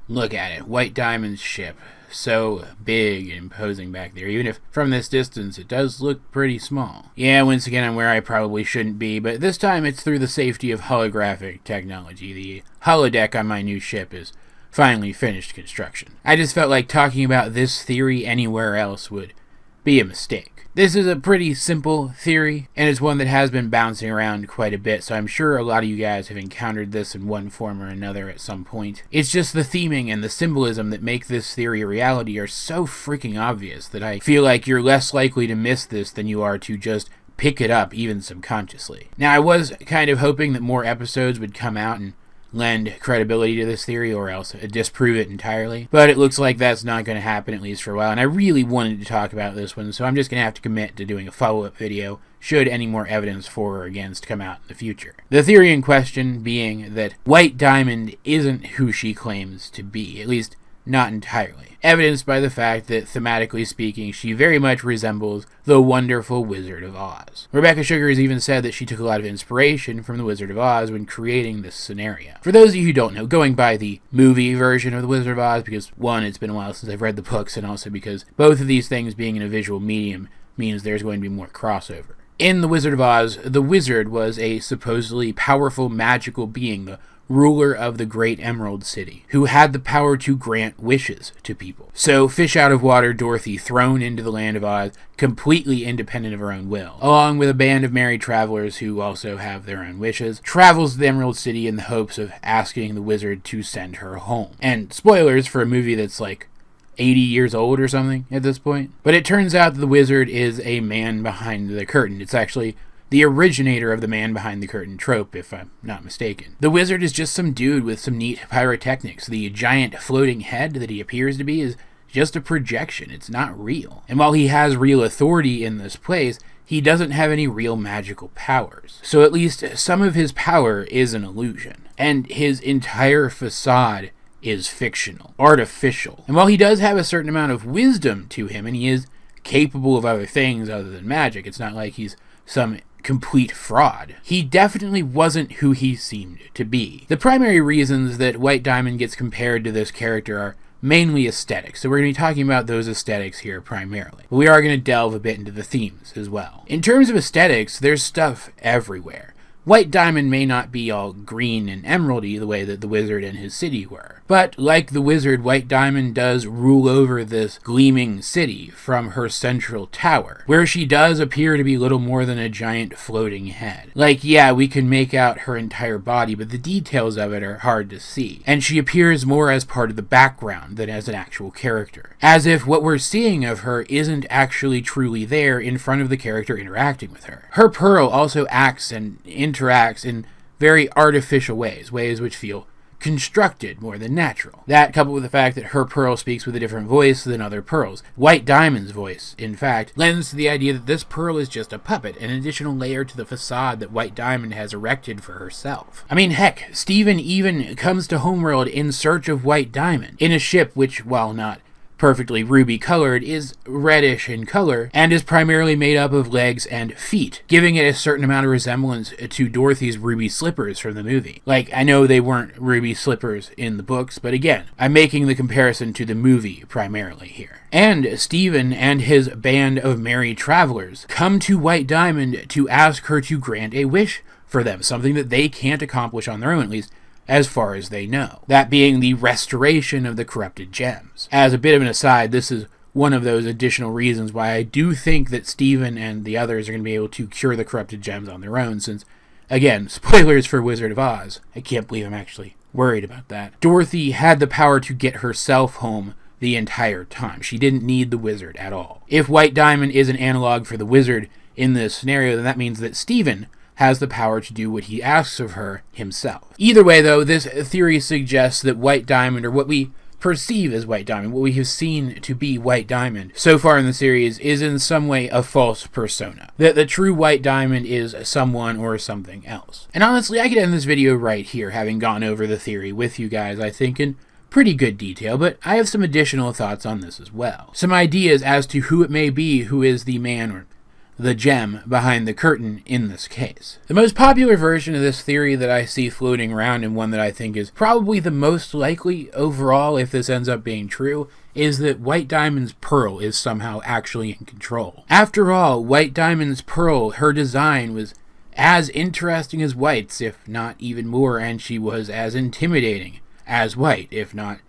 Look at it, White Diamond's ship. So big and imposing back there. Even if from this distance it does look pretty small. Yeah, once again I'm where I probably shouldn't be, but this time it's through the safety of holographic technology. The holodeck on my new ship is finally finished construction. I just felt like talking about this theory anywhere else would be a mistake. This is a pretty simple theory, and it's one that has been bouncing around quite a bit, so I'm sure a lot of you guys have encountered this in one form or another at some point. It's just the theming and the symbolism that make this theory a reality are so freaking obvious that I feel like you're less likely to miss this than you are to just pick it up, even subconsciously. Now, I was kind of hoping that more episodes would come out and lend credibility to this theory or else disprove it entirely, but it looks like that's not going to happen, at least for a while, and I really wanted to talk about this one, so I'm just going to have to commit to doing a follow-up video should any more evidence for or against come out in the future. The theory in question being that White Diamond isn't who she claims to be, at least not entirely, evidenced by the fact that, thematically speaking, she very much resembles the wonderful Wizard of Oz. Rebecca Sugar has even said that she took a lot of inspiration from the Wizard of Oz when creating this scenario. For those of you who don't know, going by the movie version of the Wizard of Oz, because one, it's been a while since I've read the books, and also because both of these things being in a visual medium means there's going to be more crossover. In the Wizard of Oz, the wizard was a supposedly powerful magical being, the ruler of the Great Emerald City, who had the power to grant wishes to people. So, fish out of water Dorothy, thrown into the land of Oz, completely independent of her own will, along with a band of merry travelers who also have their own wishes, travels to the Emerald City in the hopes of asking the wizard to send her home. And spoilers for a movie that's like 80 years old or something at this point. But it turns out that the wizard is a man behind the curtain. It's actually the originator of the man behind the curtain trope, if I'm not mistaken. The wizard is just some dude with some neat pyrotechnics. The giant floating head that he appears to be is just a projection. It's not real. And while he has real authority in this place, he doesn't have any real magical powers. So at least some of his power is an illusion. And his entire facade is fictional, artificial. And while he does have a certain amount of wisdom to him, and he is capable of other things other than magic, it's not like he's some complete fraud, he definitely wasn't who he seemed to be. The primary reasons that White Diamond gets compared to this character are mainly aesthetics, so we're going to be talking about those aesthetics here primarily. But we are going to delve a bit into the themes as well. In terms of aesthetics, there's stuff everywhere. White Diamond may not be all green and emeraldy the way that the wizard and his city were, but like the wizard, White Diamond does rule over this gleaming city from her central tower, where she does appear to be little more than a giant floating head. Like, yeah, we can make out her entire body, but the details of it are hard to see, and she appears more as part of the background than as an actual character, as if what we're seeing of her isn't actually truly there in front of the character interacting with her. Her pearl also acts and interacts in very artificial ways which feel constructed more than natural. That, coupled with the fact that her pearl speaks with a different voice than other pearls. White Diamond's voice, in fact, lends to the idea that this pearl is just a puppet, an additional layer to the facade that White Diamond has erected for herself. I mean, heck, Steven even comes to Homeworld in search of White Diamond, in a ship which, while not perfectly ruby colored, is reddish in color and is primarily made up of legs and feet, giving it a certain amount of resemblance to Dorothy's ruby slippers from the movie. Like, I know they weren't ruby slippers in the books, but again, I'm making the comparison to the movie primarily here. And Steven and his band of merry travelers come to White Diamond to ask her to grant a wish for them, something that they can't accomplish on their own, at least as far as they know. That being the restoration of the corrupted gems. As a bit of an aside, this is one of those additional reasons why I do think that Steven and the others are going to be able to cure the corrupted gems on their own, since, again, spoilers for Wizard of Oz. I can't believe I'm actually worried about that. Dorothy had the power to get herself home the entire time. She didn't need the wizard at all. If White Diamond is an analog for the wizard in this scenario, then that means that Steven has the power to do what he asks of her himself. Either way, though, this theory suggests that White Diamond, or what we perceive as White Diamond, what we have seen to be White Diamond so far in the series, is in some way a false persona. That the true White Diamond is someone or something else. And honestly, I could end this video right here, having gone over the theory with you guys, I think, in pretty good detail, but I have some additional thoughts on this as well. Some ideas as to who it may be who is the man or the gem behind the curtain in this case. The most popular version of this theory that I see floating around, and one that I think is probably the most likely overall if this ends up being true, is that White Diamond's pearl is somehow actually in control. After all, White Diamond's pearl, her design was as interesting as White's, if not even more, and she was as intimidating as White, if not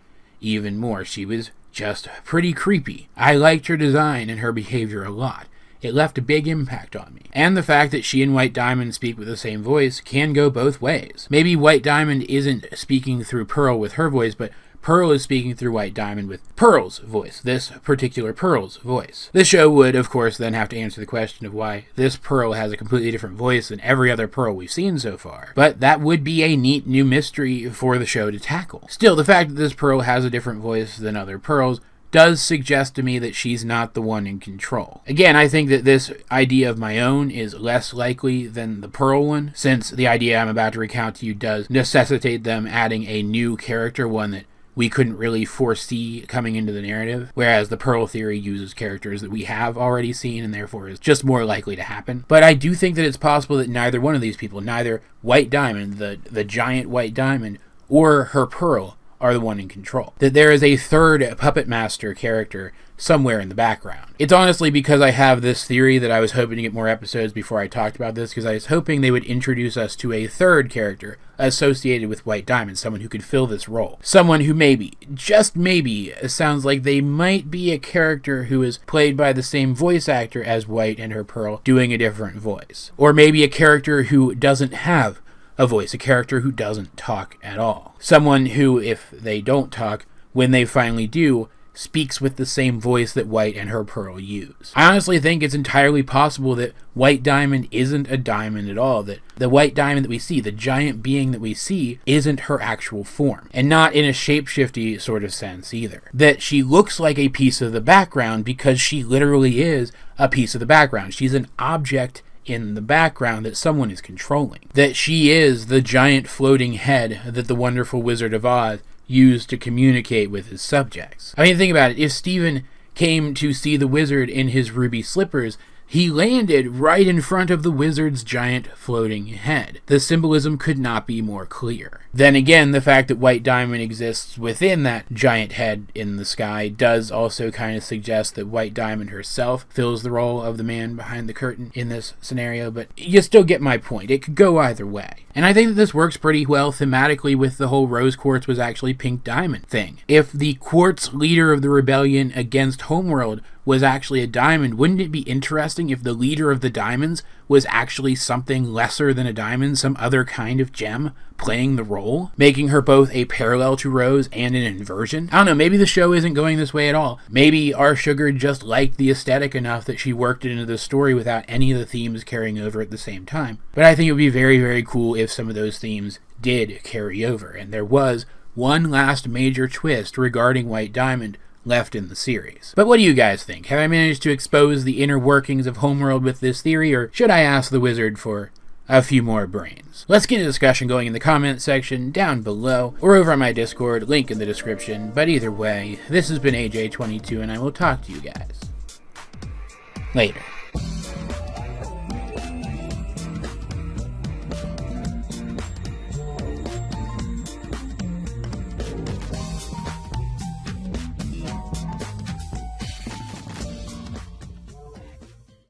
even more. She was just pretty creepy. I liked her design and her behavior a lot. It left a big impact on me. And the fact that she and White Diamond speak with the same voice can go both ways. Maybe White Diamond isn't speaking through Pearl with her voice, but Pearl is speaking through White Diamond with Pearl's voice, this particular Pearl's voice. This show would, of course, then have to answer the question of why this Pearl has a completely different voice than every other Pearl we've seen so far. But that would be a neat new mystery for the show to tackle. Still, the fact that this Pearl has a different voice than other Pearls does suggest to me that she's not the one in control. Again, I think that this idea of my own is less likely than the Pearl one, since the idea I'm about to recount to you does necessitate them adding a new character, one that we couldn't really foresee coming into the narrative, whereas the Pearl theory uses characters that we have already seen and therefore is just more likely to happen. But I do think that it's possible that neither one of these people, neither White Diamond, the giant White Diamond, or her Pearl, are the one in control. That there is a third puppet master character somewhere in the background. It's honestly because I have this theory that I was hoping to get more episodes before I talked about this, because I was hoping they would introduce us to a third character associated with White Diamond, someone who could fill this role. Someone who maybe, just maybe, sounds like they might be a character who is played by the same voice actor as White and her Pearl, doing a different voice. Or maybe a character who doesn't have a voice, a character who doesn't talk at all. Someone who, if they don't talk, when they finally do, speaks with the same voice that White and her Pearl use. I honestly think it's entirely possible that White Diamond isn't a diamond at all, that the White Diamond that we see, the giant being that we see, isn't her actual form, and not in a shapeshifty sort of sense either. That she looks like a piece of the background because she literally is a piece of the background. She's an object in the background that someone is controlling. That she is the giant floating head that the wonderful Wizard of Oz used to communicate with his subjects. I mean, think about it. If Stephen came to see the wizard in his ruby slippers, he landed right in front of the wizard's giant floating head. The symbolism could not be more clear. Then again, the fact that White Diamond exists within that giant head in the sky does also kind of suggest that White Diamond herself fills the role of the man behind the curtain in this scenario, but you still get my point. It could go either way. And I think that this works pretty well thematically with the whole rose quartz was actually pink diamond thing. If the quartz leader of the rebellion against Homeworld was actually a diamond, wouldn't it be interesting if the leader of the diamonds was actually something lesser than a diamond, some other kind of gem, playing the role, making her both a parallel to Rose and an inversion? I don't know, maybe the show isn't going this way at all. Maybe R. Sugar just liked the aesthetic enough that she worked it into the story without any of the themes carrying over at the same time. But I think it would be very, very cool if some of those themes did carry over, and there was one last major twist regarding White Diamond left in the series. But what do you guys think? Have I managed to expose the inner workings of Homeworld with this theory, or should I ask the wizard for a few more brains? Let's get a discussion going in the comment section down below, or over on my Discord, link in the description. But either way, this has been AJ22, and I will talk to you guys later.